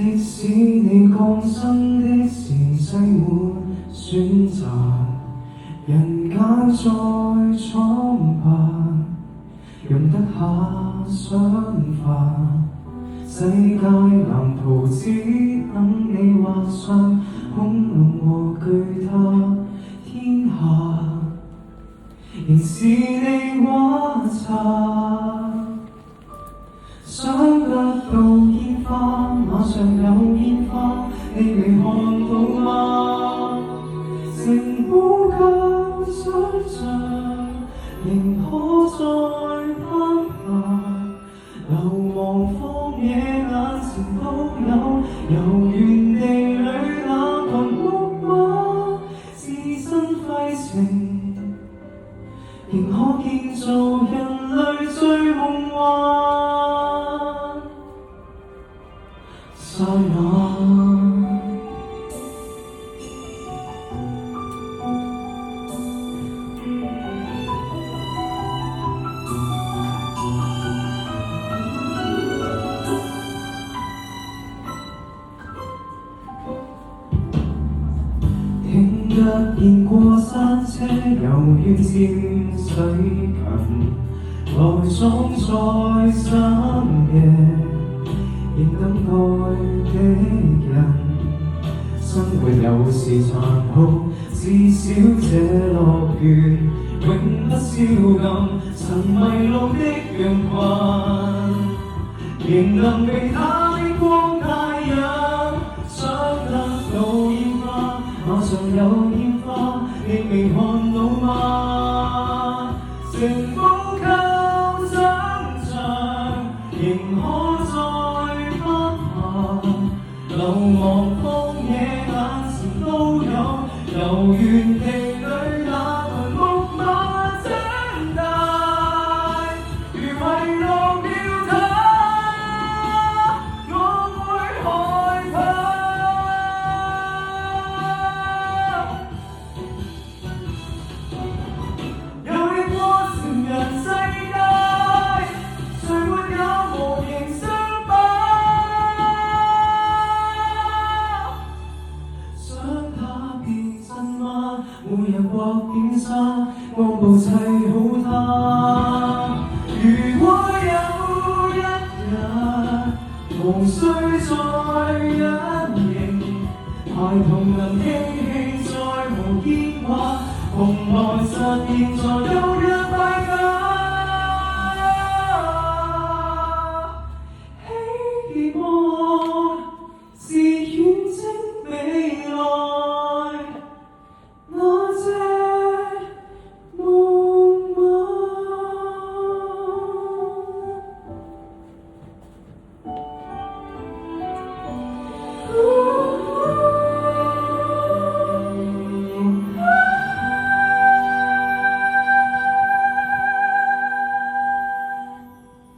即使你降生的時世沒選擇，人間再蒼白，容得下想法。世界藍圖只等你畫上，恐龍和巨塔天下，仍是你畫冊。想得到煙花，馬上有煙花，你未看到嗎？城堡夠想像，仍可再攀爬。流亡荒野眼前都有，遊園地裏那群木馬，自身廢情，仍可建造人類最夢幻。剎那聽得見過山車由遠漸水近，來裝載深夜仍等待的人。生活有時殘酷，至少這樂園永不消禁。曾迷路的羊群，仍能被太光太陰。想得到煙花，馬上有煙花，你未看到嗎？城堡夠想像，仍可再攀爬。流亡荒野眼前都有，遊園地裏那群木馬長大，如迷路了他，我會害怕。遊歷過成人世界，誰沒有無形傷疤？想他變真嗎？每日或點沙，光布砌好它。如果有一日無需再隱形，孩童能嬉戲再無牽掛，蓬萊實現在有一